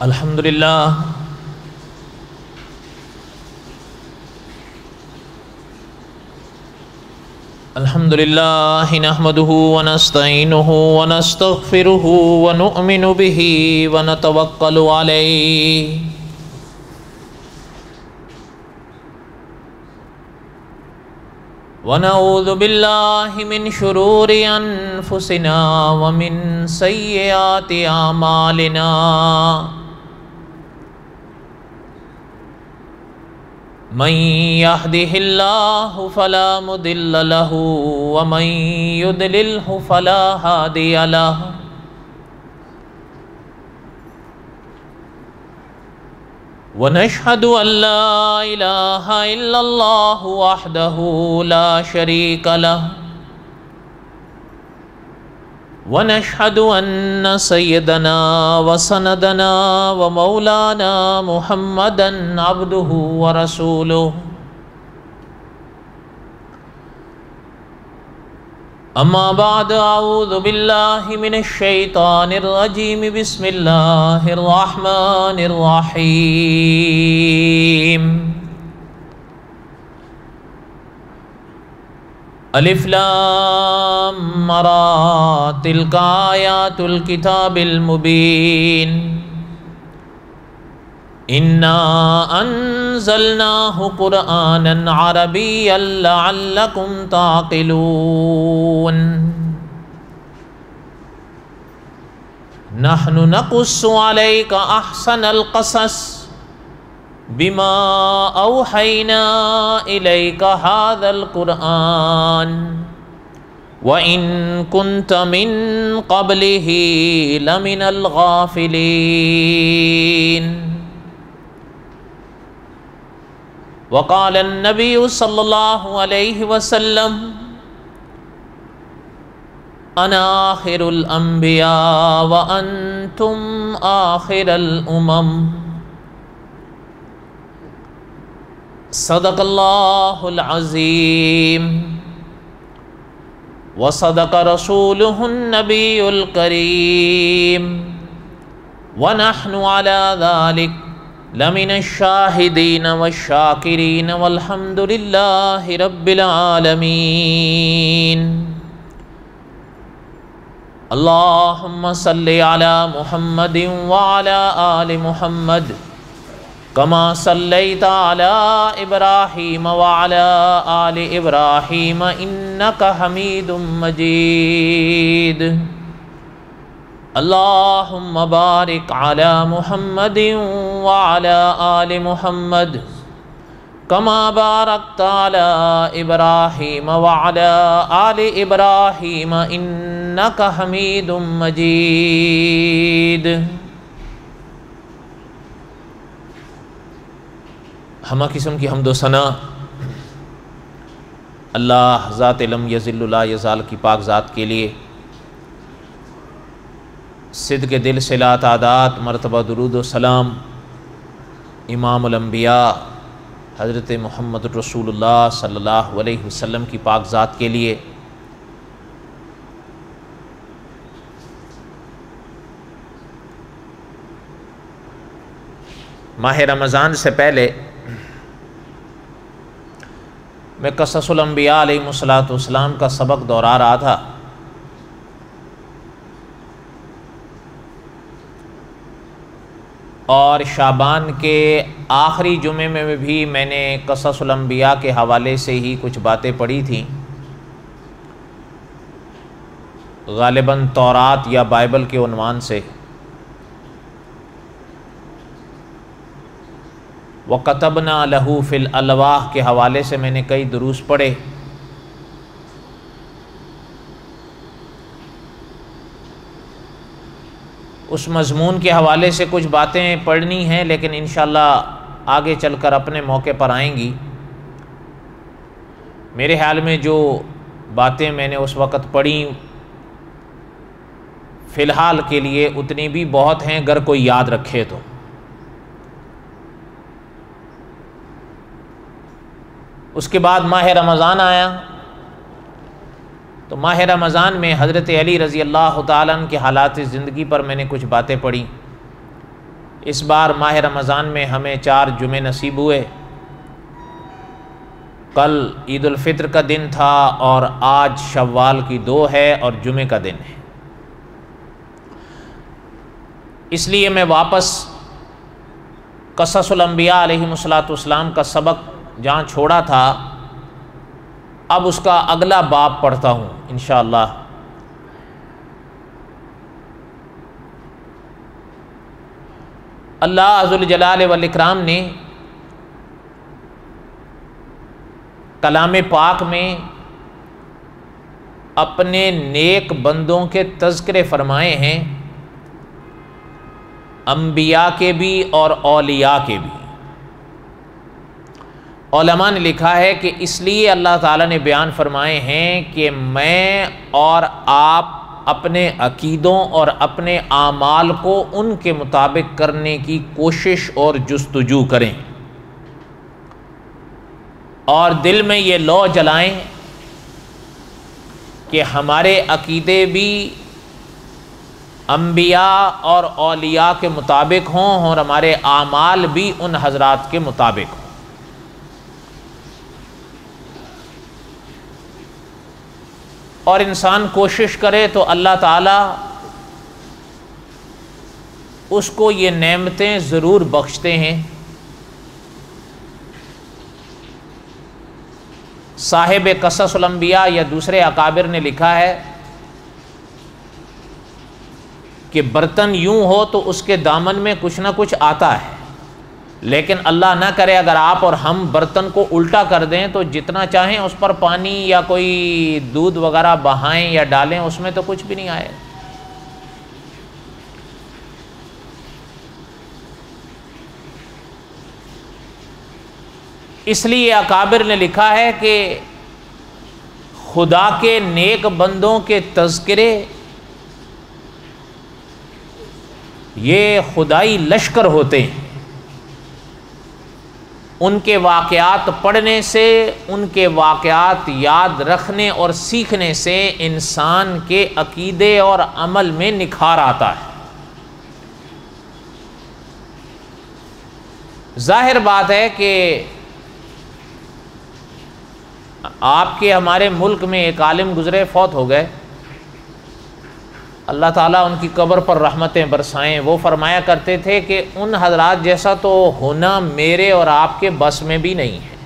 الحمدللہ الحمدللہ نحمده ونستعینه ونستغفره ونؤمن به ونتوکل علیہ ونعوذ باللہ من شرور انفسنا ومن سیئات اعمالنا من يهده الله فلا مضل له ومن يضلله فلا هادي له ونشهد أن لا إله إلا الله وحده لا شريك له ونشهد أن سيدنا وسندنا ومولانا محمدا عبده ورسوله أما بعد أعوذ بالله من الشيطان الرجيم بسم الله الرحمن الرحيم الف لام را تلک آیات الکتاب المبین انا انزلناه قرآنا عربیا لعلکم تعقلون نحن نقص علیک احسن القصص بما اوحینا الیک هذا القرآن وَإِن كُنْتَ مِن قَبْلِهِ لَمِنَ الْغَافِلِينَ وقال النبي صلى الله عليه وسلم أنا آخر الأنبياء وأنتم آخر الأمم صدق الله العظيم وصدق رسوله النبي الكريم ونحن على ذلك لمن الشاهدين والشاكرين والحمد لله رب العالمين اللهم صل على محمد وعلى آل محمد كما صليت على إبراهيم وعلى آل إبراهيم إنك حميد مجيد اللهم بارك على محمد وعلى آل محمد كما باركت على إبراهيم وعلى آل إبراهيم إنك حميد مجيد ہمہ قسم کی حمد و ثنا اللہ ذات لم یزل لا یزال کی پاک ذات کے لیے صدق دل سے لا تعداد مرتبہ درود و سلام امام الانبیاء حضرت محمد رسول اللہ صلی اللہ علیہ وسلم کی پاک ذات کے لیے ماہ رمضان سے پہلے میں قصص الانبیاء علیہ السلام کا سبق دہرا رہا تھا اور شعبان کے آخری جمعے میں بھی میں نے قصص الانبیاء کے حوالے سے ہی کچھ باتیں پڑھی تھیں، غالباً تورات یا بائبل کے عنوان سے۔ وَكَتَبْنَا لَهُ فِي الْأَلْوَاحِ کے حوالے سے میں نے کئی دروس پڑھے۔ اس مضمون کے حوالے سے کچھ باتیں پڑھنی ہیں لیکن انشاءاللہ آگے چل کر اپنے موقع پر آئیں گی۔ میرے خیال میں جو باتیں میں نے اس وقت پڑھیں فی الحال کے لیے اتنی بھی بہت ہیں اگر کوئی یاد رکھے تو۔ اس کے بعد ماہ رمضان آیا تو ماہ رمضان میں حضرت علی رضی اللہ تعالیٰ عنہ کے حالات زندگی پر میں نے کچھ باتیں پڑھی، اس بار ماہ رمضان میں ہمیں 4 جمعے نصیب ہوئے۔ کل عید الفطر کا دن تھا اور آج شوال کی 2 ہے اور جمعے کا دن ہے۔ اس لیے میں واپس قصص الانبیاء علیہم الصلوۃ کا سبق جہاں چھوڑا تھا اب اس کا اگلا باب پڑھتا ہوں انشاءاللہ۔ اللہ ذوالجلال والاکرام نے کلام پاک میں اپنے نیک بندوں کے تذکرے فرمائے ہیں، انبیاء کے بھی اور اولیاء کے بھی۔ علماء نے لکھا ہے کہ اس لیے اللہ تعالیٰ نے بیان فرمائے ہیں کہ میں اور آپ اپنے عقیدوں اور اپنے اعمال کو ان کے مطابق کرنے کی کوشش اور جستجو کریں، اور دل میں یہ لو جلائیں کہ ہمارے عقیدے بھی انبیاء اور اولیاء کے مطابق ہوں اور ہمارے اعمال بھی ان حضرات کے مطابق ہوں۔ اور انسان کوشش کرے تو اللہ تعالیٰ اس کو یہ نعمتیں ضرور بخشتے ہیں۔ صاحب قصص الانبیاء یا دوسرے اکابر نے لکھا ہے کہ برتن یوں ہو تو اس کے دامن میں کچھ نہ کچھ آتا ہے، لیکن اللہ نہ کرے اگر آپ اور ہم برتن کو الٹا کر دیں تو جتنا چاہیں اس پر پانی یا کوئی دودھ وغیرہ بہائیں یا ڈالیں اس میں تو کچھ بھی نہیں آئے۔ اس لیے اکابر نے لکھا ہے کہ خدا کے نیک بندوں کے تذکرے یہ خدائی لشکر ہوتے ہیں۔ ان کے واقعات پڑھنے سے، ان کے واقعات یاد رکھنے اور سیکھنے سے انسان کے عقیدے اور عمل میں نکھار آتا ہے۔ ظاہر بات ہے کہ آپ کے ہمارے ملک میں ایک عالم گزرے، فوت ہو گئے، اللہ تعالیٰ ان کی قبر پر رحمتیں برسائیں۔ وہ فرمایا کرتے تھے کہ ان حضرات جیسا تو ہونا میرے اور آپ کے بس میں بھی نہیں ہے،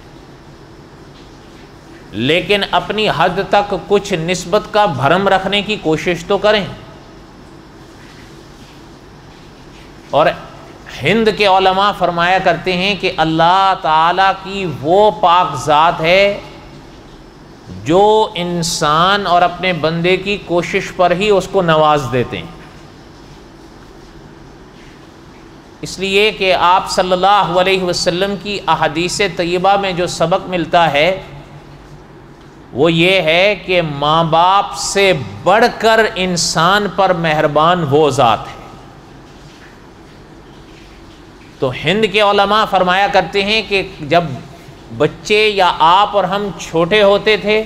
لیکن اپنی حد تک کچھ نسبت کا بھرم رکھنے کی کوشش تو کریں۔ اور ہند کے علماء فرمایا کرتے ہیں کہ اللہ تعالیٰ کی وہ پاک ذات ہے جو انسان اور اپنے بندے کی کوشش پر ہی اس کو نواز دیتے ہیں۔ اس لیے کہ آپ صلی اللہ علیہ وسلم کی احادیث طیبہ میں جو سبق ملتا ہے وہ یہ ہے کہ ماں باپ سے بڑھ کر انسان پر مہربان وہ ذات ہے۔ تو ہند کے علماء فرمایا کرتے ہیں کہ جب بچے یا آپ اور ہم چھوٹے ہوتے تھے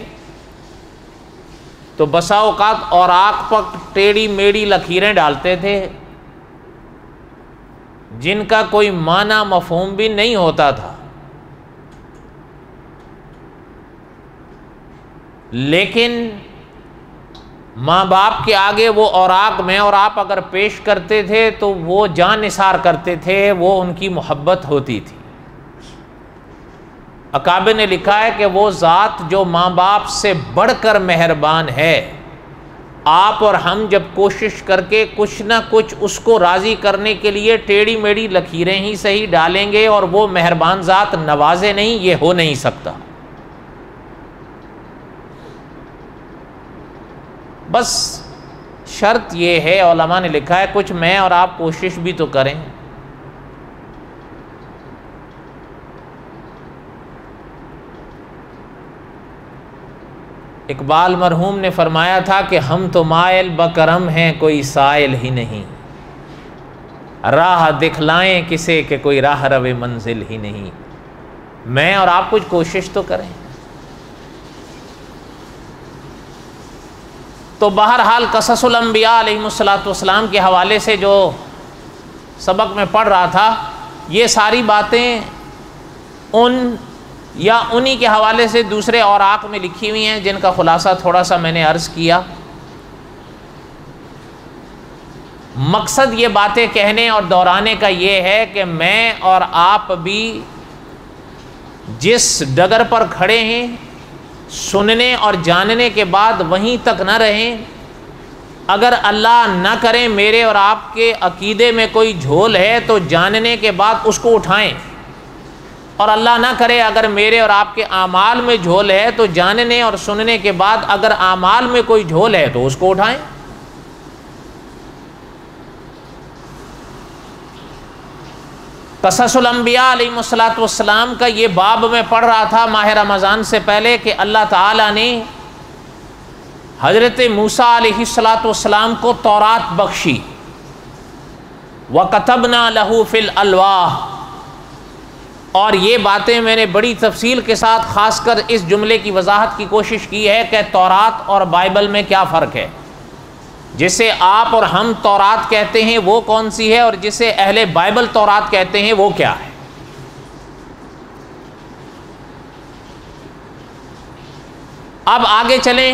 تو بسا اوقات اور آنکھ پر ٹیڑھی میڑھی لکیریں ڈالتے تھے جن کا کوئی معنی مفہوم بھی نہیں ہوتا تھا، لیکن ماں باپ کے آگے وہ اوراق میں اور آپ اگر پیش کرتے تھے تو وہ جان نثار کرتے تھے، وہ ان کی محبت ہوتی تھی۔ اکابر نے لکھا ہے کہ وہ ذات جو ماں باپ سے بڑھ کر مہربان ہے، آپ اور ہم جب کوشش کر کے کچھ نہ کچھ اس کو راضی کرنے کے لیے ٹیڑھی میڑھی لکیریں ہی صحیح ڈالیں گے اور وہ مہربان ذات نوازے نہیں، یہ ہو نہیں سکتا۔ بس شرط یہ ہے، علماء نے لکھا ہے، کچھ میں اور آپ کوشش بھی تو کریں۔ اقبال مرحوم نے فرمایا تھا کہ ہم تو مائل بکرم ہیں، کوئی سائل ہی نہیں، راہ دکھلائیں کسے کہ کوئی راہ رو منزل ہی نہیں۔ میں اور آپ کچھ کوشش تو کریں۔ تو بہرحال قصص الانبیاء علیہم الصلوۃ والسلام کے حوالے سے جو سبق میں پڑھ رہا تھا، یہ ساری باتیں ان یا انہی کے حوالے سے دوسرے اوراق میں لکھی ہوئی ہیں، جن کا خلاصہ تھوڑا سا میں نے عرض کیا۔ مقصد یہ باتیں کہنے اور دہرانے کا یہ ہے کہ میں اور آپ بھی جس ڈگر پر کھڑے ہیں سننے اور جاننے کے بعد وہیں تک نہ رہیں۔ اگر اللہ نہ کرے میرے اور آپ کے عقیدے میں کوئی جھول ہے تو جاننے کے بعد اس کو اٹھائیں، اور اللہ نہ کرے اگر میرے اور آپ کے اعمال میں جھول ہے تو جاننے اور سننے کے بعد اگر اعمال میں کوئی جھول ہے تو اس کو اٹھائیں۔ قصص الانبیاء علیہ السلام کا یہ باب میں پڑھ رہا تھا ماہ رمضان سے پہلے کہ اللہ تعالیٰ نے حضرت موسیٰ علیہ السلام کو تورات بخشی، وَكَتَبْنَا لَهُ فِي الْأَلْوَاحِ، اور یہ باتیں میں نے بڑی تفصیل کے ساتھ خاص کر اس جملے کی وضاحت کی کوشش کی ہے کہ تورات اور بائبل میں کیا فرق ہے۔ جسے آپ اور ہم تورات کہتے ہیں وہ کون سی ہے، اور جسے اہل بائبل تورات کہتے ہیں وہ کیا ہے۔ اب آگے چلیں۔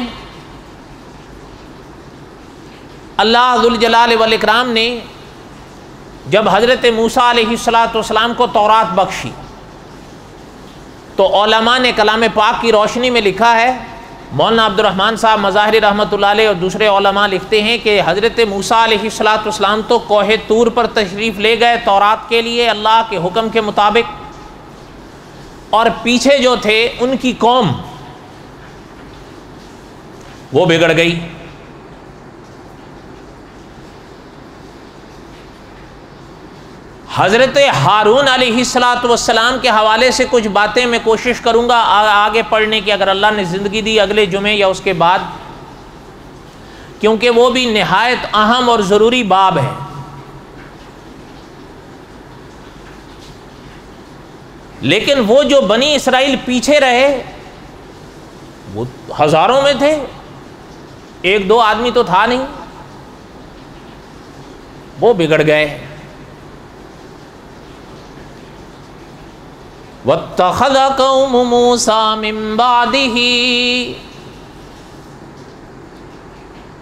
اللہ ذوالجلال والاکرام نے جب حضرت موسیٰ علیہ السلام کو تورات بخشی تو علماء نے کلام پاک کی روشنی میں لکھا ہے، مولانا عبد الرحمن صاحب مظاہری رحمۃ اللہ علیہ اور دوسرے علماء لکھتے ہیں کہ حضرت موسیٰ علیہ السلام تو کوہ طور پر تشریف لے گئے تورات کے لیے اللہ کے حکم کے مطابق، اور پیچھے جو تھے ان کی قوم وہ بگڑ گئی۔ حضرت ہارون علیہ السلام کے حوالے سے کچھ باتیں میں کوشش کروں گا آگے پڑھنے کی، اگر اللہ نے زندگی دی اگلے جمعے یا اس کے بعد، کیونکہ وہ بھی نہایت اہم اور ضروری باب ہے۔ لیکن وہ جو بنی اسرائیل پیچھے رہے وہ ہزاروں میں تھے، ایک دو آدمی تو تھا نہیں، وہ بگڑ گئے۔ وَاتَّخَذَ قَوْمُ مُوسَىٰ مِن بَعْدِهِ،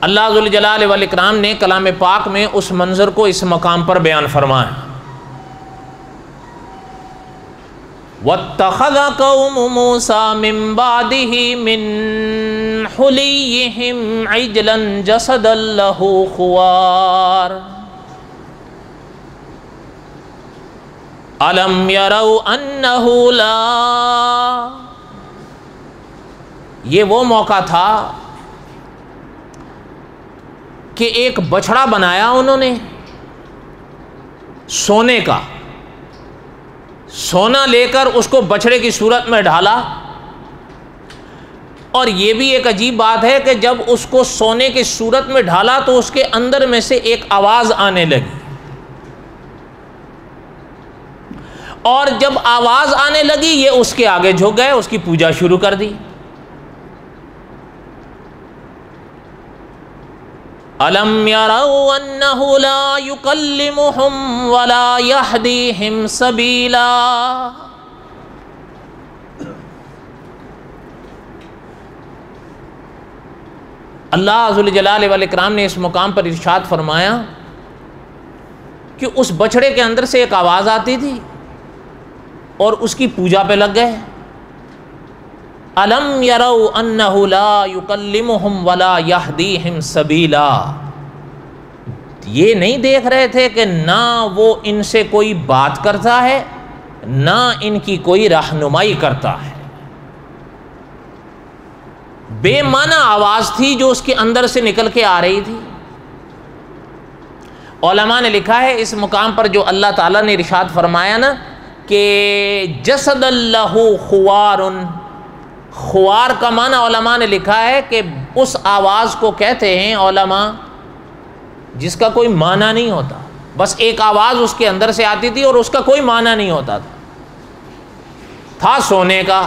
اللہ ذوالجلال والاکرام نے کلام پاک میں اس منظر کو اس مقام پر بیان فرمایا۔ وَاتَّخَذَ قَوْمُ مُوسَىٰ مِن بَعْدِهِ مِن حُلِيِّهِمْ عِجْلًا جَسَدًا لَهُ خُوَارٌ أَلَمْ يَرَوْا أَنَّهُ لَا، یہ وہ موقع تھا کہ ایک بچڑا بنایا انہوں نے سونے کا، سونا لے کر اس کو بچڑے کی صورت میں ڈھالا، اور یہ بھی ایک عجیب بات ہے کہ جب اس کو سونے کی صورت میں ڈھالا تو اس کے اندر میں سے ایک آواز آنے لگی، اور جب آواز آنے لگی یہ اس کے آگے جھک گئے، اس کی پوجا شروع کر دی۔ أَلَمْ يَرَوْا أَنَّهُ لَا يُكَلِّمُهُمْ وَلَا يَهْدِيهِمْ سَبِيلًا، اللہ ذوالجلال والاکرام نے اس مقام پر ارشاد فرمایا کہ اس بچڑے کے اندر سے ایک آواز آتی تھی اور اس کی پوجا پہ لگ گئے۔ أَلَمْ يَرَوْا أَنَّهُ لَا يُكَلِّمُهُمْ وَلَا يَهْدِيهِمْ سَبِيلًا، یہ نہیں دیکھ رہے تھے کہ نہ وہ ان سے کوئی بات کرتا ہے نہ ان کی کوئی رہنمائی کرتا ہے۔ بے معنی آواز تھی جو اس کے اندر سے نکل کے آ رہی تھی۔ علماء نے لکھا ہے اس مقام پر جو اللہ تعالیٰ نے ارشاد فرمایا نا کہ جسد اللہ خوار، خوار کا معنی علماء نے لکھا ہے کہ اس آواز کو کہتے ہیں علماء جس کا کوئی معنی نہیں ہوتا، بس ایک آواز اس کے اندر سے آتی تھی اور اس کا کوئی معنی نہیں ہوتا تھا سونے کا،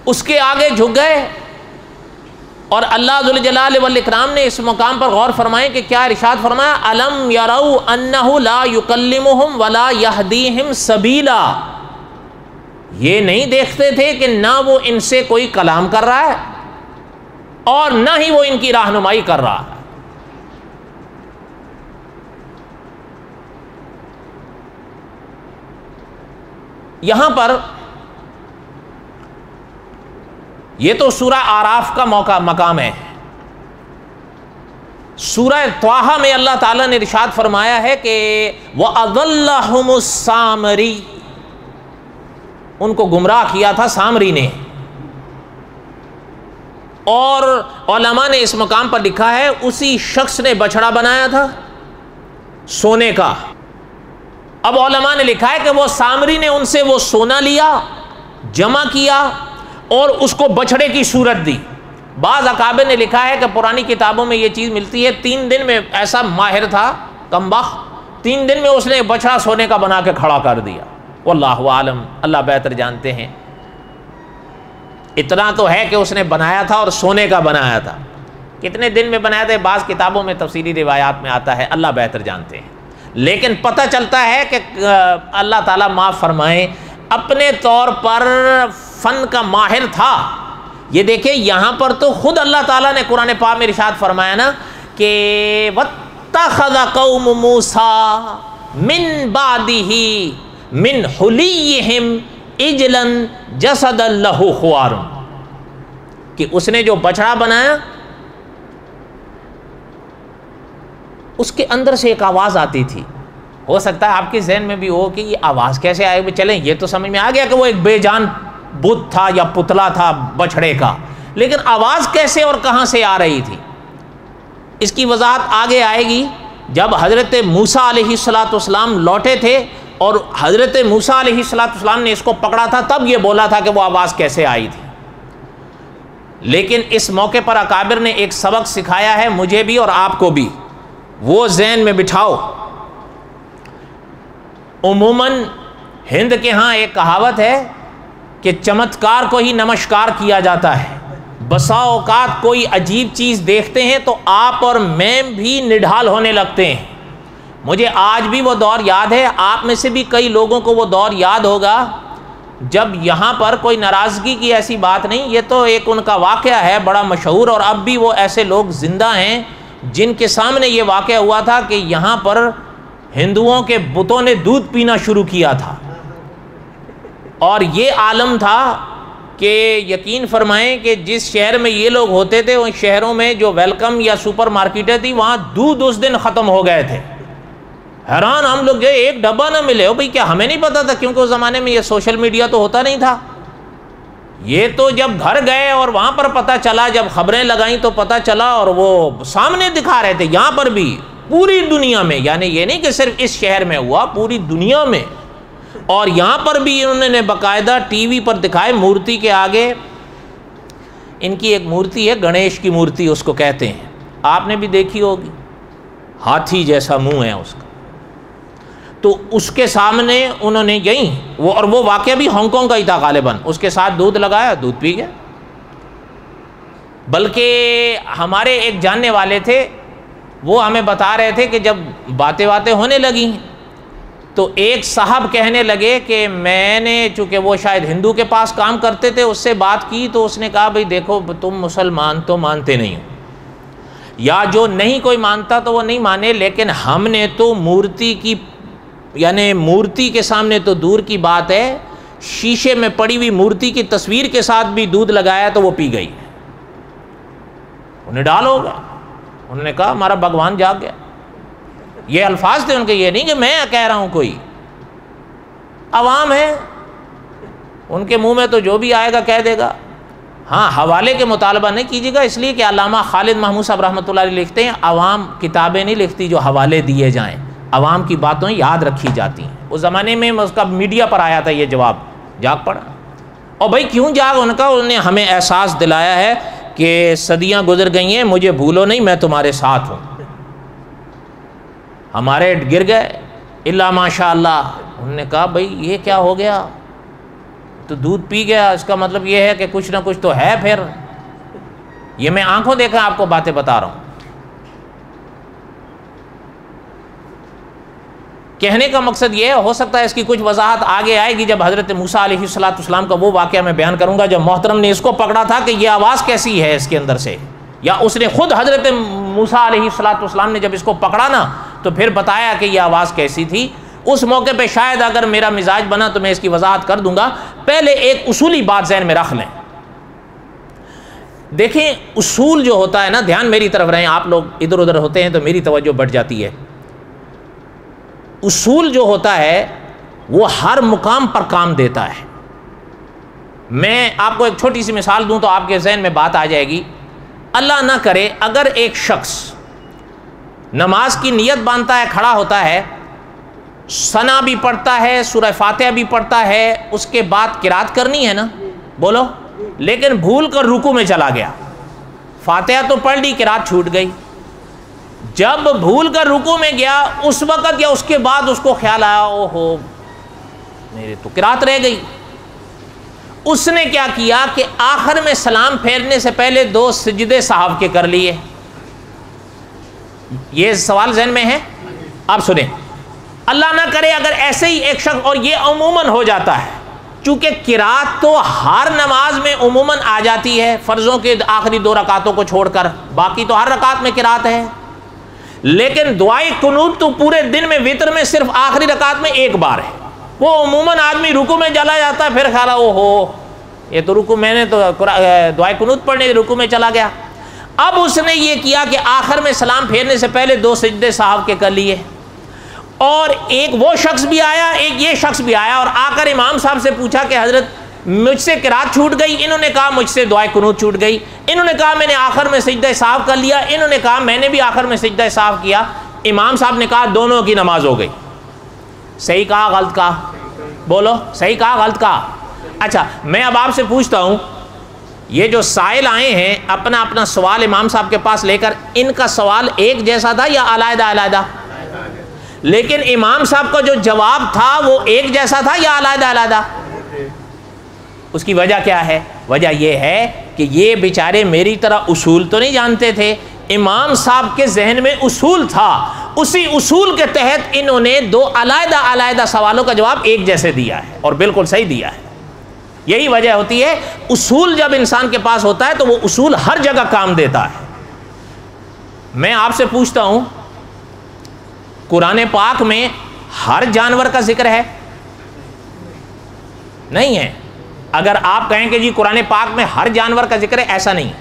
اس کے آگے جھک گئے اور اللہ ذو الجلال والاکرام نے اس مقام پر غور فرمائیں کہ کیا ارشاد فرمایا، الم یروا انہ لا یکلمہم ولا یہدیہم سبیلا، یہ نہیں دیکھتے تھے کہ نہ وہ ان سے کوئی کلام کر رہا ہے اور نہ ہی وہ ان کی رہنمائی کر رہا ہے۔ یہاں پر یہ تو سورہ آراف کا مقام ہے۔ سورہ طٰہٰ میں اللہ تعالیٰ نے ارشاد فرمایا ہے کہ وَأَضَلَّهُمُ السَّامِرِي، ان کو گمراہ کیا تھا سامری نے۔ اور علماء نے اس مقام پر لکھا ہے اسی شخص نے بچڑا بنایا تھا سونے کا۔ اب علماء نے لکھا ہے کہ وہ سامری نے ان سے وہ سونا لیا، جمع کیا اور اس کو بچڑے کی صورت دی۔ بعض اکابر نے لکھا ہے کہ پرانی کتابوں میں یہ چیز ملتی ہے، 3 دن میں ایسا ماہر تھا کمبخت، 3 دن میں اس نے بچڑا سونے کا بنا کے کھڑا کر دیا۔ واللہ عالم، اللہ بہتر جانتے ہیں۔ اتنا تو ہے کہ اس نے بنایا تھا اور سونے کا بنایا تھا، کتنے دن میں بنایا تھا بعض کتابوں میں تفصیلی روایات میں آتا ہے، اللہ بہتر جانتے ہیں۔ لیکن پتہ چلتا ہے کہ اللہ تعالیٰ معاف فرمائے اپنے طور پر فن کا ماہر تھا۔ یہ دیکھیں یہاں پر تو خود اللہ تعالیٰ نے قرآن پاک میں ارشاد فرمایا نا کہ وَاتَّخَذَ قَوْمُ مُوسَىٰ مِن بَعْدِهِ مِنْ حُلِيِّهِمْ عِجْلًا جَسَدًا لَهُ خُوَارٌ، کہ اس نے جو بچڑا بنایا اس کے اندر سے ایک آواز آتی تھی۔ ہو سکتا ہے آپ کے ذہن میں بھی ہو کہ یہ آواز کیسے آئے، چلیں یہ تو سمجھ میں آ گیا کہ وہ ایک بے جان بت تھا یا پتلا تھا بچڑے کا، لیکن آواز کیسے اور کہاں سے آ رہی تھی اس کی وضاحت آگے آئے گی۔ جب حضرت موسیٰ علیہ السلام لوٹے تھے اور حضرت موسیٰ علیہ السلام نے اس کو پکڑا تھا، تب یہ بولا تھا کہ وہ آواز کیسے آئی تھی۔ لیکن اس موقع پر اکابر نے ایک سبق سکھایا ہے مجھے بھی اور آپ کو بھی، وہ ذہن میں بٹھاؤ۔ عموماً ہند کے ہاں ایک کہاوت ہے کہ چمتکار کو ہی نمسکار کیا جاتا ہے۔ بسا اوقات کوئی عجیب چیز دیکھتے ہیں تو آپ اور میں بھی نڈھال ہونے لگتے ہیں۔ مجھے آج بھی وہ دور یاد ہے، آپ میں سے بھی کئی لوگوں کو وہ دور یاد ہوگا جب یہاں پر کوئی ناراضگی کی ایسی بات نہیں، یہ تو ایک ان کا واقعہ ہے بڑا مشہور، اور اب بھی وہ ایسے لوگ زندہ ہیں جن کے سامنے یہ واقعہ ہوا تھا کہ یہاں پر ہندوؤں کے بتوں نے دودھ پینا شروع کیا تھا، اور یہ عالم تھا کہ یقین فرمائیں کہ جس شہر میں یہ لوگ ہوتے تھے ان شہروں میں جو ویلکم یا سپر مارکیٹیں تھی وہاں دودھ اس دن ختم ہو گئے تھے۔ حیران ہم لوگ جو ایک ڈبہ نہ ملے، بھئی کیا ہمیں نہیں پتا تھا، کیونکہ اس زمانے میں یہ سوشل میڈیا تو ہوتا نہیں تھا۔ یہ تو جب گھر گئے اور وہاں پر پتہ چلا، جب خبریں لگائیں تو پتہ چلا، اور وہ سامنے دکھا رہے تھے یہاں پر بھی پوری دنیا میں، یعنی یہ نہیں کہ صرف اس شہر میں ہوا، پوری دنیا میں۔ اور یہاں پر بھی انہوں نے باقاعدہ ٹی وی پر دکھائے، مورتی کے آگے ان کی ایک مورتی ہے، گنیش کی مورتی اس کو کہتے ہیں، آپ نے بھی دیکھی ہوگی، ہاتھی جیسا منہ ہے اس کا۔ تو اس کے سامنے انہوں نے اور وہ واقعہ بھی ہانگ کانگ کا ہی تھا غالباً، اس کے ساتھ دودھ لگایا، دودھ پی گیا۔ بلکہ ہمارے ایک جاننے والے تھے، وہ ہمیں بتا رہے تھے کہ جب باتیں ہونے لگیں تو ایک صاحب کہنے لگے کہ میں نے، چونکہ وہ شاید ہندو کے پاس کام کرتے تھے، اس سے بات کی تو اس نے کہا بھئی دیکھو تم مسلمان تو مانتے نہیں ہو، یا جو نہیں کوئی مانتا تو وہ نہیں مانے، لیکن ہم نے تو مورتی کی، یعنی مورتی کے سامنے تو دور کی بات ہے، شیشے میں پڑی ہوئی مورتی کی تصویر کے ساتھ بھی دودھ لگایا تو وہ پی گئی۔ انہیں ڈال ہو گیا، انہوں نے کہا ہمارا بھگوان جاگ گیا۔ یہ الفاظ تھے ان کے، یہ نہیں کہ میں کہہ رہا ہوں، کوئی عوام ہے ان کے منہ میں تو جو بھی آئے گا کہہ دے گا۔ ہاں حوالے کے مطالبہ نہیں کیجیے گا، اس لیے کہ علامہ خالد محمود صاحب رحمۃ اللہ علیہ لکھتے ہیں عوام کتابیں نہیں لکھتی جو حوالے دیے جائیں، عوام کی باتیں یاد رکھی جاتی ہیں۔ اس زمانے میں اس کا میڈیا پر آیا تھا یہ جواب، جاگ پڑا۔ اور بھائی کیوں جاگ؟ ان کا انہوں نے ہمیں احساس دلایا ہے کہ صدیاں گزر گئی ہیں، مجھے بھولو نہیں، میں تمہارے ساتھ ہوں۔ ہمارے گر گئے الا ماشاء اللہ۔ انہوں نے کہا بھئی یہ کیا ہو گیا، تو دودھ پی گیا، اس کا مطلب یہ ہے کہ کچھ نہ کچھ تو ہے پھر۔ یہ میں آنکھوں دیکھا آپ کو باتیں بتا رہا ہوں. کہنے کا مقصد یہ ہے، ہو سکتا ہے اس کی کچھ وضاحت آگے آئے گی جب حضرت موسیٰ علیہ السلام کا وہ واقعہ میں بیان کروں گا جب محترم نے اس کو پکڑا تھا کہ یہ آواز کیسی ہے اس کے اندر سے، یا اس نے خود حضرت موسیٰ علیہ السلام نے جب اس کو پکڑا نا تو پھر بتایا کہ یہ آواز کیسی تھی. اس موقع پہ شاید اگر میرا مزاج بنا تو میں اس کی وضاحت کر دوں گا. پہلے ایک اصولی بات ذہن میں رکھ لیں. دیکھیں اصول جو ہوتا ہے نا، دھیان میری طرف رہیں، آپ لوگ ادھر ادھر ہوتے ہیں تو میری توجہ بڑھ جاتی ہے. اصول جو ہوتا ہے وہ ہر مقام پر کام دیتا ہے. میں آپ کو ایک چھوٹی سی مثال دوں تو آپ کے ذہن میں بات آ جائے گی. اللہ نہ کرے اگر ایک شخص نماز کی نیت باندھتا ہے، کھڑا ہوتا ہے، ثنا بھی پڑھتا ہے، سورہ فاتحہ بھی پڑھتا ہے، اس کے بعد قرات کرنی ہے نا، بولو، لیکن بھول کر رکوع میں چلا گیا. فاتحہ تو پڑھ لی، قرات چھوٹ گئی. جب بھول کر رکوع میں گیا اس وقت یا اس کے بعد اس کو خیال آیا او ہو میرے تو قرات رہ گئی. اس نے کیا کیا کہ آخر میں سلام پھیرنے سے پہلے 2 سجدے صاحب کے کر لیے. یہ سوال ذہن میں ہے؟ آپ سنیں. اللہ نہ کرے اگر ایسے ہی ایک شخص، اور یہ عموماً ہو جاتا ہے چونکہ قرات تو ہر نماز میں عموماً آ جاتی ہے، فرضوں کے آخری 2 رکعتوں کو چھوڑ کر، باقی تو ہر رکعت میں قرات ہے. لیکن دعائے قنوت تو پورے دن میں وتر میں صرف آخری رکعت میں ایک بار ہے. وہ عموماً آدمی رکوع میں چلا جاتا ہے، پھر خیال او ہو یہ تو رکوع، میں نے تو دعائے قنوت پڑھنے رکوع میں چلا گیا. اب اس نے یہ کیا کہ آخر میں سلام پھیرنے سے پہلے 2 سجدے صاحب کے کر لیے. اور ایک وہ شخص بھی آیا، ایک یہ شخص بھی آیا اور آ کر امام صاحب سے پوچھا کہ حضرت مجھ سے قرات چھوٹ گئی. انہوں نے کہا مجھ سے دعائے قنوت چھوٹ گئی. انہوں نے کہا میں نے آخر میں سجدہ صاحب کر لیا. انہوں نے کہا میں نے بھی آخر میں سجدہ صاحب کیا. امام صاحب نے کہا دونوں کی نماز ہو گئی. صحیح کہا غلط کہا؟ بولو، صحیح کہا غلط کہا؟ اچھا میں اب آپ سے پوچھتا ہوں، یہ جو سائل آئے ہیں اپنا اپنا سوال امام صاحب کے پاس لے کر، ان کا سوال ایک جیسا تھا یا علیحدہ علیحدہ؟ لیکن امام صاحب کا جو جواب تھا وہ ایک جیسا تھا یا علیحدہ علیحدہ؟ اس کی وجہ کیا ہے؟ وجہ یہ ہے کہ یہ بیچارے میری طرح اصول تو نہیں جانتے تھے. امام صاحب کے ذہن میں اصول تھا، اسی اصول کے تحت انہوں نے 2 علیحدہ علیحدہ سوالوں کا جواب ایک جیسے دیا ہے اور بالکل صحیح دیا ہے. یہی وجہ ہوتی ہے اصول جب انسان کے پاس ہوتا ہے تو وہ اصول ہر جگہ کام دیتا ہے. میں آپ سے پوچھتا ہوں، قرآن پاک میں ہر جانور کا ذکر ہے؟ نہیں ہے. اگر آپ کہیں کہ جی قرآن پاک میں ہر جانور کا ذکر ہے، ایسا نہیں.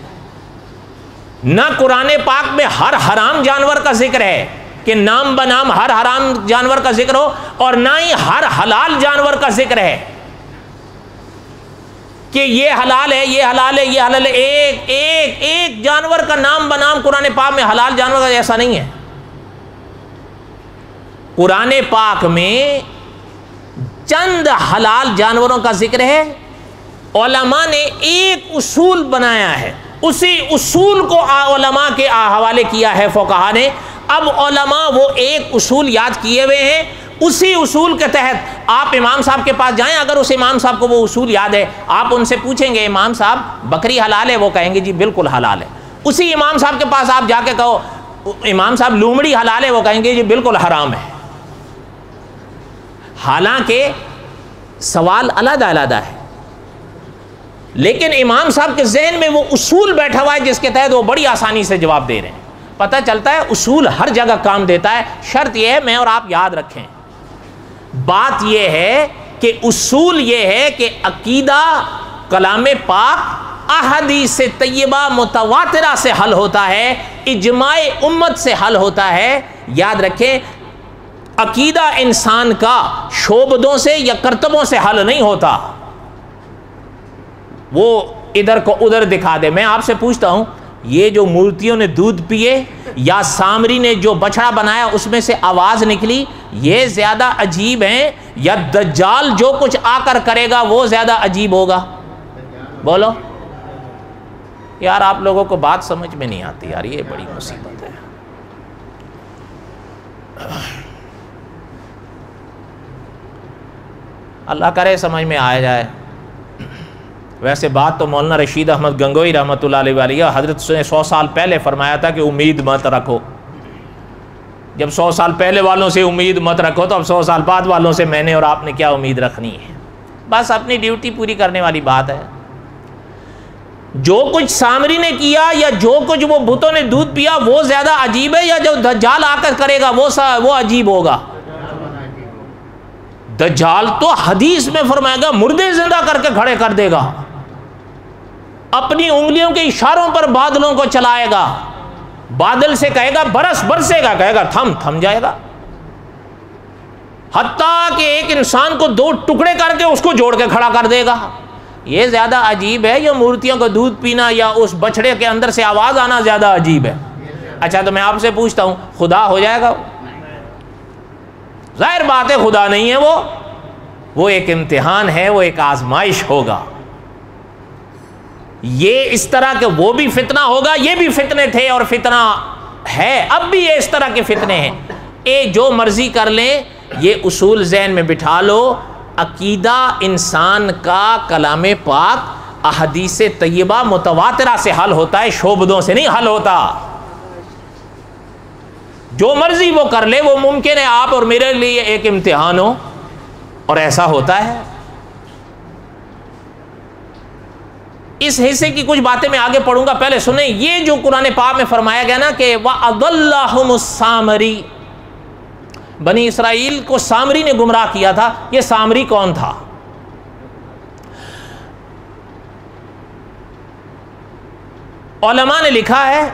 نہ قرآن پاک میں ہر حرام جانور کا ذکر ہے کہ نام بنام ہر حرام جانور کا ذکر ہو، اور نہ ہی ہر حلال جانور کا ذکر ہے کہ یہ حلال ہے یہ حلال ہے یہ حلال ہے. ایک جانور کا نام بنام قرآن پاک میں حلال جانور کا ایسا نہیں ہے. قرآن پاک میں چند حلال جانوروں کا ذکر ہے. علماء نے ایک اصول بنایا ہے، اسی اصول کو علماء کے حوالے کیا ہے فقہا نے. اب علماء وہ ایک اصول یاد کیے ہوئے ہیں، اسی اصول کے تحت آپ امام صاحب کے پاس جائیں، اگر اس امام صاحب کو وہ اصول یاد ہے، آپ ان سے پوچھیں گے امام صاحب بکری حلال ہے، وہ کہیں گے جی بالکل حلال ہے. اسی امام صاحب کے پاس آپ جا کے کہو امام صاحب لومڑی حلال ہے، وہ کہیں گے جی بالکل حرام ہے. حالانکہ سوال علیحدہ علیحدہ ہے، لیکن امام صاحب کے ذہن میں وہ اصول بیٹھا ہوا ہے جس کے تحت وہ بڑی آسانی سے جواب دے رہے ہیں. پتہ چلتا ہے اصول ہر جگہ کام دیتا ہے. شرط یہ ہے میں اور آپ یاد رکھیں، بات یہ ہے کہ اصول یہ ہے کہ عقیدہ کلام پاک احادیث طیبہ متواترہ سے حل ہوتا ہے، اجماع امت سے حل ہوتا ہے. یاد رکھیں عقیدہ انسان کا شعبدوں سے یا کرتبوں سے حل نہیں ہوتا، وہ ادھر کو ادھر دکھا دے. میں آپ سے پوچھتا ہوں، یہ جو مورتیوں نے دودھ پیے یا سامری نے جو بچڑا بنایا اس میں سے آواز نکلی، یہ زیادہ عجیب ہیں یا دجال جو کچھ آ کر کرے گا وہ زیادہ عجیب ہوگا؟ بولو یار، آپ لوگوں کو بات سمجھ میں نہیں آتی یار، یہ بڑی مصیبت ہے. اللہ کرے سمجھ میں آ جائے. ویسے بات تو مولانا رشید احمد گنگوئی رحمۃ اللہ علیہ والی، حضرت نے 100 سال پہلے فرمایا تھا کہ امید مت رکھو. جب 100 سال پہلے والوں سے امید مت رکھو تو اب 100 سال بعد والوں سے میں نے اور آپ نے کیا امید رکھنی ہے؟ بس اپنی ڈیوٹی پوری کرنے والی بات ہے. جو کچھ سامری نے کیا یا جو کچھ وہ بتوں نے دودھ پیا وہ زیادہ عجیب ہے، یا جو دجال آ کر کرے گا وہ عجیب ہوگا؟ دجال تو حدیث میں فرمائے گا مردے زندہ کر کے کھڑے کر دے گا، اپنی انگلیوں کے اشاروں پر بادلوں کو چلائے گا، بادل سے کہے گا برسے گا، کہے گا تھم جائے گا، حتیٰ کہ ایک انسان کو 2 ٹکڑے کر کے اس کو جوڑ کے کھڑا کر دے گا. یہ زیادہ عجیب ہے یا مورتیوں کو دودھ پینا یا اس بچڑے کے اندر سے آواز آنا زیادہ عجیب ہے؟ اچھا تو میں آپ سے پوچھتا ہوں، خدا ہو جائے گا؟ ظاہر بات ہے خدا نہیں ہے، وہ ایک امتحان ہے، وہ ایک آزمائش ہوگا. یہ اس طرح کہ وہ بھی فتنہ ہوگا، یہ بھی فتنے تھے اور فتنہ ہے، اب بھی یہ اس طرح کے فتنے ہیں. جو مرضی کر لیں، یہ اصول ذہن میں بٹھا لو، عقیدہ انسان کا کلام پاک احادیث طیبہ متواترہ سے حل ہوتا ہے، شعبدوں سے نہیں حل ہوتا. جو مرضی وہ کر لے، وہ ممکن ہے آپ اور میرے لیے ایک امتحان ہو، اور ایسا ہوتا ہے. اس حصے کی کچھ باتیں میں آگے پڑھوں گا، پہلے سنیں یہ جو قرآن پاک میں فرمایا گیا نا کہ وَأَضَلَّهُمُ السَّامِرِي، بنی اسرائیل کو سامری نے گمراہ کیا تھا. یہ سامری کون تھا؟ علماء نے لکھا ہے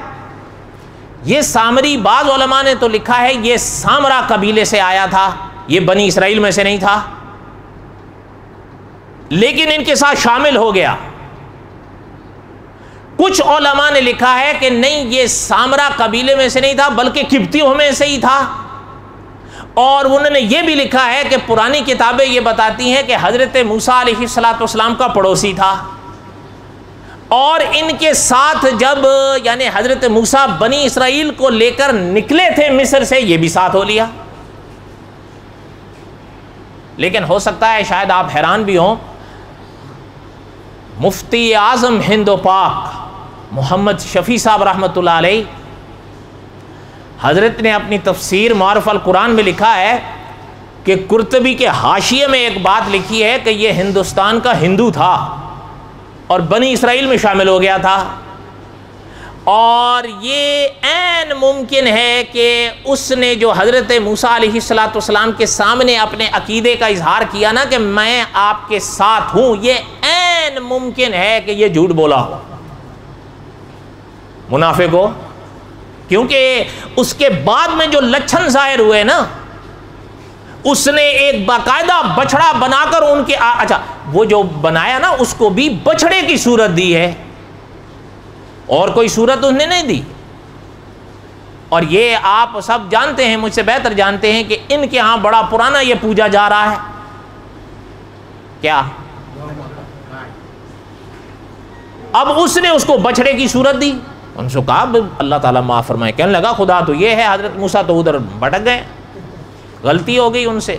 یہ سامری، بعض علماء نے تو لکھا ہے یہ سامرا قبیلے سے آیا تھا، یہ بنی اسرائیل میں سے نہیں تھا، لیکن ان کے ساتھ شامل ہو گیا. کچھ علماء نے لکھا ہے کہ نہیں، یہ سامرا قبیلے میں سے نہیں تھا بلکہ قبطیوں میں سے ہی تھا. اور انہوں نے یہ بھی لکھا ہے کہ پرانی کتابیں یہ بتاتی ہیں کہ حضرت موسیٰ علیہ السلام کا پڑوسی تھا، اور ان کے ساتھ جب یعنی حضرت موسیٰ بنی اسرائیل کو لے کر نکلے تھے مصر سے، یہ بھی ساتھ ہو لیا. لیکن ہو سکتا ہے شاید آپ حیران بھی ہوں، مفتی اعظم ہند و پاک محمد شفیع صاحب رحمۃ اللہ علیہ، حضرت نے اپنی تفسیر معارف القرآن میں لکھا ہے کہ قرطبی کے حاشیے میں ایک بات لکھی ہے کہ یہ ہندوستان کا ہندو تھا اور بنی اسرائیل میں شامل ہو گیا تھا، اور یہ عین ممکن ہے کہ اس نے جو حضرت موسیٰ علیہ السلام کے سامنے اپنے عقیدے کا اظہار کیا نا کہ میں آپ کے ساتھ ہوں، یہ عین ممکن ہے کہ یہ جھوٹ بولا ہو، منافق ہو. کیونکہ اس کے بعد میں جو لچھن ظاہر ہوئے نا، اس نے ایک باقاعدہ بچڑا بنا کر ان کے اچھا وہ جو بنایا نا اس کو بھی بچڑے کی صورت دی ہے، اور کوئی صورت انہوں نے نہیں دی. اور یہ آپ سب جانتے ہیں، مجھ سے بہتر جانتے ہیں کہ ان کے ہاں بڑا پرانا یہ پوجا جا رہا ہے. کیا؟ اب اس نے اس کو بچڑے کی صورت دی. ان سے کہا اللہ تعالیٰ معاف فرمائے، کہنے لگا خدا تو یہ ہے، حضرت موسیٰ تو ادھر بھٹک گئے، غلطی ہو گئی ان سے،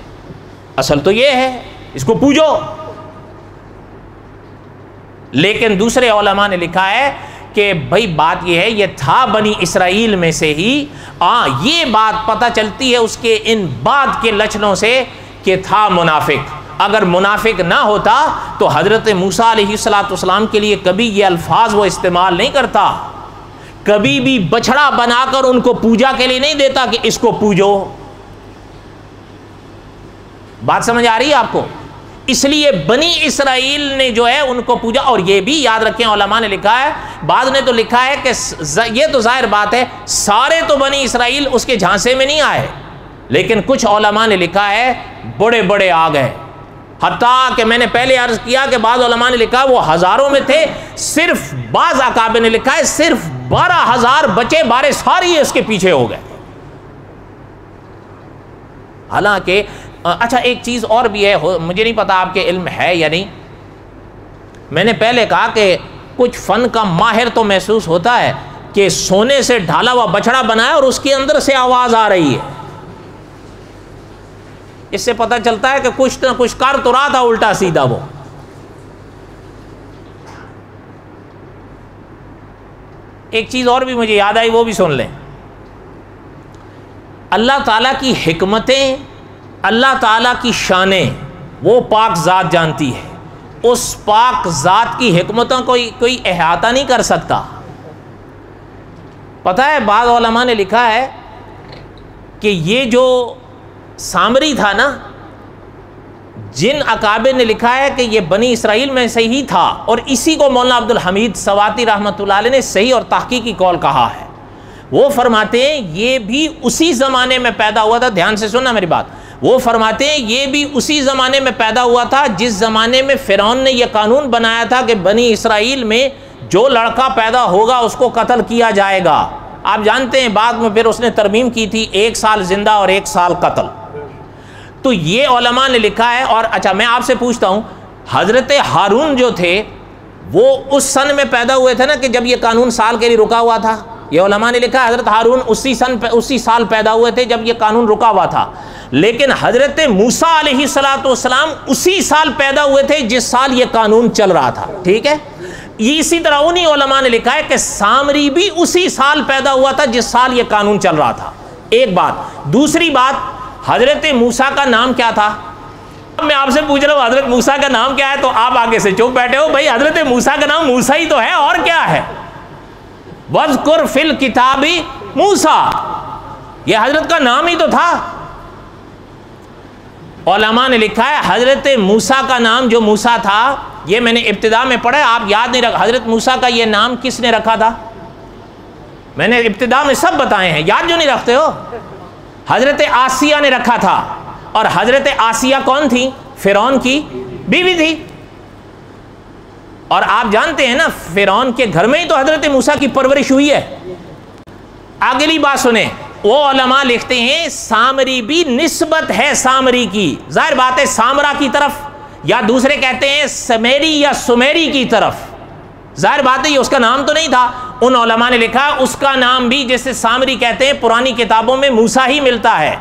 اصل تو یہ ہے، اس کو پوجو. لیکن دوسرے علماء نے لکھا ہے کہ بھائی بات یہ ہے یہ تھا بنی اسرائیل میں سے ہی، یہ بات پتہ چلتی ہے اس کے ان بعد کے لچنوں سے کہ تھا منافق. اگر منافق نہ ہوتا تو حضرت موسیٰ علیہ السلام کے لیے کبھی یہ الفاظ وہ استعمال نہیں کرتا، کبھی بھی بچڑا بنا کر ان کو پوجا کے لیے نہیں دیتا کہ اس کو پوجو. بات سمجھ آ رہی ہے آپ کو؟ اس لیے بنی اسرائیل نے جو ہے ان کو پوجا. اور یہ بھی یاد رکھیں علماء نے لکھا ہے، بعض نے تو لکھا ہے کہ یہ تو ظاہر بات ہے سارے تو بنی اسرائیل اس کے جھانسے میں نہیں آئے، لیکن کچھ علماء نے لکھا ہے بڑے بڑے آ گئے. حتیٰ کہ میں نے پہلے عرض کیا کہ بعض علماء نے لکھا وہ ہزاروں میں تھے، صرف بعض اکابر نے لکھا ہے صرف 12,000 بچے بارے ساری اس کے پیچھے ہو گئے. حالانکہ اچھا ایک چیز اور بھی ہے، مجھے نہیں پتا آپ کے علم ہے یا نہیں، میں نے پہلے کہا کہ کچھ فن کا ماہر تو محسوس ہوتا ہے کہ سونے سے ڈھالا ہوا بچڑا بنایا اور اس کے اندر سے آواز آ رہی ہے. اس سے پتہ چلتا ہے کہ کچھ نہ کچھ کر تو رہا تھا الٹا سیدھا وہ. ایک چیز اور بھی مجھے یاد آئی، وہ بھی سن لیں۔ اللہ تعالیٰ کی حکمتیں، اللہ تعالیٰ کی شانیں وہ پاک ذات جانتی ہے، اس پاک ذات کی حکمتوں کو کوئی احاطہ نہیں کر سکتا۔ پتہ ہے بعض علماء نے لکھا ہے کہ یہ جو سامری تھا نا، جن اکابر نے لکھا ہے کہ یہ بنی اسرائیل میں سے ہی تھا، اور اسی کو مولانا عبد الحمید سواتی رحمۃ اللہ علیہ نے صحیح اور تحقیقی قول کہا ہے۔ وہ فرماتے ہیں یہ بھی اسی زمانے میں پیدا ہوا تھا، دھیان سے سننا میری بات، وہ فرماتے ہیں یہ بھی اسی زمانے میں پیدا ہوا تھا جس زمانے میں فرعون نے یہ قانون بنایا تھا کہ بنی اسرائیل میں جو لڑکا پیدا ہوگا اس کو قتل کیا جائے گا۔ آپ جانتے ہیں بعد میں پھر اس نے ترمیم کی تھی 1 سال زندہ اور 1 سال قتل۔ تو یہ علماء نے لکھا ہے۔ اور اچھا میں آپ سے پوچھتا ہوں، حضرت ہارون جو تھے وہ اس سن میں پیدا ہوئے تھے نا کہ جب یہ قانون سال کے لیے رکا ہوا تھا؟ یہ علماء نے لکھا ہے حضرت ہارون اسی سال پیدا ہوئے تھے جب یہ قانون رکا ہوا تھا، لیکن حضرت موسیٰ علیہ السلام اسی سال پیدا ہوئے تھے جس سال یہ قانون چل رہا تھا، ٹھیک ہے؟ یہ اسی طرح انہی علماء نے لکھا ہے کہ سامری بھی اسی سال پیدا ہوا تھا جس سال یہ قانون چل رہا تھا۔ ایک بات۔ دوسری بات، حضرت موسیٰ کا نام کیا تھا؟ اب میں آپ سے پوچھ رہا ہوں حضرت موسیٰ کا نام کیا ہے، تو آپ آگے سے چپ بیٹھے ہو۔ بھائی حضرت موسیٰ کا نام موسیٰ ہی تو ہے، اور کیا ہے؟ وَاذْكُرْ فِي الْكِتَابِ موسیٰ، یہ حضرت کا نام ہی تو تھا۔ علماء نے لکھا ہے حضرت موسیٰ کا نام جو موسیٰ تھا، یہ میں نے ابتدا میں پڑھا ہے، آپ یاد نہیں رکھا حضرت موسیٰ کا یہ نام کس نے رکھا تھا؟ میں نے ابتدا میں سب بتائے ہیں، یاد جو نہیں رکھتے ہو؟ حضرت آسیہ نے رکھا تھا، اور حضرت آسیہ کون تھی؟ فرعون کی بیوی تھی۔ اور آپ جانتے ہیں نا فرعون کے گھر میں ہی تو حضرت موسیٰ کی پرورش ہوئی ہے۔ اگلی بات سنیں، وہ علماء لکھتے ہیں سامری بھی نسبت ہے سامری کی، ظاہر بات ہے سامرا کی طرف، یا دوسرے کہتے ہیں سمیری یا سمیری کی طرف، ظاہر بات ہے یہ اس کا نام تو نہیں تھا۔ ان علماء نے لکھا اس کا نام بھی جیسے سامری کہتے ہیں پرانی کتابوں میں موسیٰ ہی ملتا ہے۔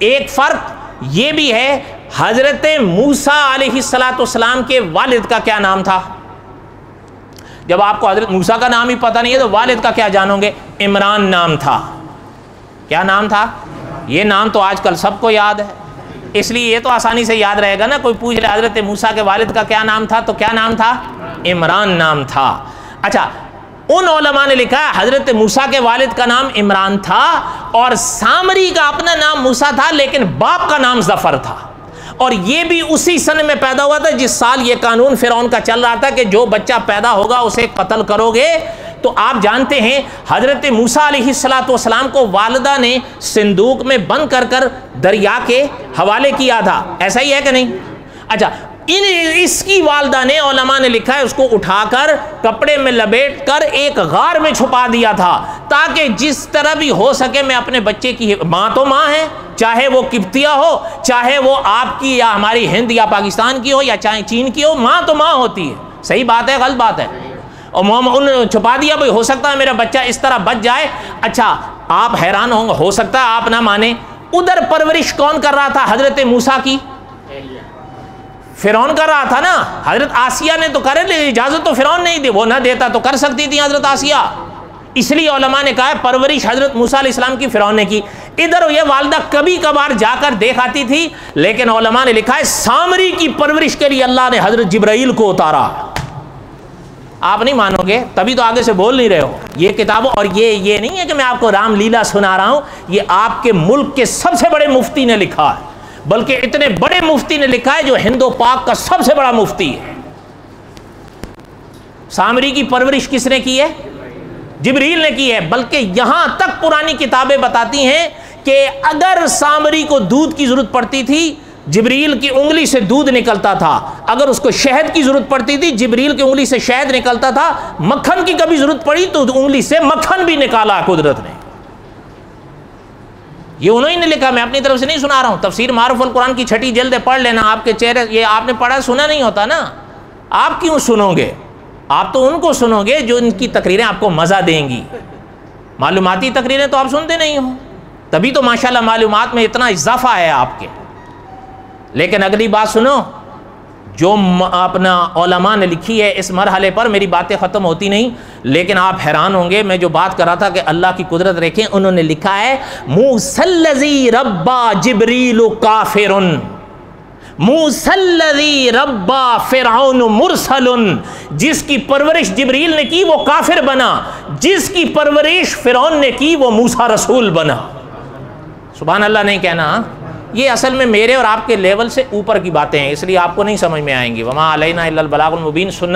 ایک فرق یہ بھی ہے حضرت موسیٰ علیہ السلام کے والد کا کیا نام تھا؟ جب آپ کو حضرت موسیٰ کا نام ہی پتہ نہیں ہے تو والد کا کیا جانو گے؟ عمران نام تھا۔ کیا نام تھا؟ یہ نام تو آج کل سب کو یاد ہے، اس لیے یہ تو آسانی سے یاد رہے گا نا۔ کوئی پوچھ لے حضرت موسیٰ کے والد کا کیا نام تھا، تو کیا نام تھا؟ عمران نام تھا۔ اچھا، ان علماء نے لکھا ہے حضرت موسیٰ کے والد کا نام عمران تھا، اور سامری کا اپنا نام موسیٰ تھا، لیکن باپ کا نام ظفر تھا، اور یہ بھی اسی سن میں پیدا ہوا تھا جس سال یہ قانون فرعون کا چل رہا تھا کہ جو بچہ پیدا ہوگا اسے قتل کرو گے۔ تو آپ جانتے ہیں حضرت موسیٰ علیہ السلام کو والدہ نے صندوق میں بند کر کر دریا کے حوالے کیا تھا، ایسا ہی ہے کہ نہیں؟ اچھا، اس کی والدہ نے، علماء نے لکھا ہے، اس کو اٹھا کر کپڑے میں لپیٹ کر ایک غار میں چھپا دیا تھا تاکہ جس طرح بھی ہو سکے میں اپنے بچے کی، ماں تو ماں ہے، چاہے وہ قبطیہ ہو، چاہے وہ آپ کی یا ہماری ہند یا پاکستان کی ہو یا چاہے چین کی ہو، ماں تو ماں ہوتی ہے۔ صحیح بات ہے غلط بات ہے؟ اور انہوں چھپا دیا، بھائی ہو سکتا ہے میرا بچہ اس طرح بچ جائے۔ اچھا، آپ حیران ہوں گے، ہو سکتا ہے آپ نہ مانیں، ادھر پرورش کون کر رہا تھا حضرت موسیٰ کی؟ فرعون کر رہا تھا نا۔ حضرت آسیہ نے تو کرے، اجازت تو فرعون نہیں دی، وہ نہ دیتا تو کر سکتی تھی حضرت آسیہ۔ اس لیے علماء نے کہا ہے پرورش حضرت موسیٰ علیہ السلام کی فرعون نے کی۔ ادھر یہ والدہ کبھی کبھار جا کر دیکھ آتی تھی، لیکن علماء نے لکھا ہے سامری کی پرورش کے لیے اللہ نے حضرت جبرائیل کو اتارا۔ آپ نہیں مانو گے، تبھی تو آگے سے بول نہیں رہے ہو۔ یہ کتابوں، اور یہ نہیں ہے کہ میں آپ کو رام لیلا سنا رہا ہوں، یہ آپ کے ملک کے سب سے بڑے مفتی نے لکھا ہے، بلکہ اتنے بڑے مفتی نے لکھا ہے جو ہند و پاک کا سب سے بڑا مفتی ہے۔ سامری کی پرورش کس نے کی ہے؟ جبریل نے کی ہے، بلکہ یہاں تک پرانی کتابیں بتاتی ہیں کہ اگر سامری کو دودھ کی ضرورت پڑتی تھی جبریل کی انگلی سے دودھ نکلتا تھا، اگر اس کو شہد کی ضرورت پڑتی تھی جبریل کی انگلی سے شہد نکلتا تھا، مکھن کی کبھی ضرورت پڑی تو انگلی سے مکھن بھی نکالا قدرت نے۔ یہ انہوں نے لکھا، میں اپنی طرف سے نہیں سنا رہا ہوں۔ تفسیر معروف القرآن کی 6 جلد پڑھ لینا، آپ کے چہرے، یہ آپ نے پڑھا سنا نہیں ہوتا نا، آپ کیوں سنو گے؟ آپ تو ان کو سنو گے جو ان کی تقریریں آپ کو مزہ دیں گی، معلوماتی تقریریں تو آپ سنتے نہیں ہو، تبھی تو ماشاءاللہ معلومات میں اتنا اضافہ ہے آپ کے۔ لیکن اگلی بات سنو، جو اپنا علماء نے لکھی ہے اس مرحلے پر، میری باتیں ختم ہوتی نہیں، لیکن آپ حیران ہوں گے، میں جو بات کر رہا تھا کہ اللہ کی قدرت دیکھیں، انہوں نے لکھا ہے موسیٰ الذی ربا جبریل کافر، موسیٰ الذی ربا فرعون مرسل، جس کی پرورش جبریل نے کی وہ کافر بنا، جس کی پرورش فرعون نے کی وہ موسیٰ رسول بنا۔ سبحان اللہ نہیں کہنا؟ یہ اصل میں میرے اور آپ کے لیول سے اوپر کی باتیں ہیں، اس لیے آپ کو نہیں سمجھ میں آئیں گی۔ وما علینا الا البلاغ المبین، سنت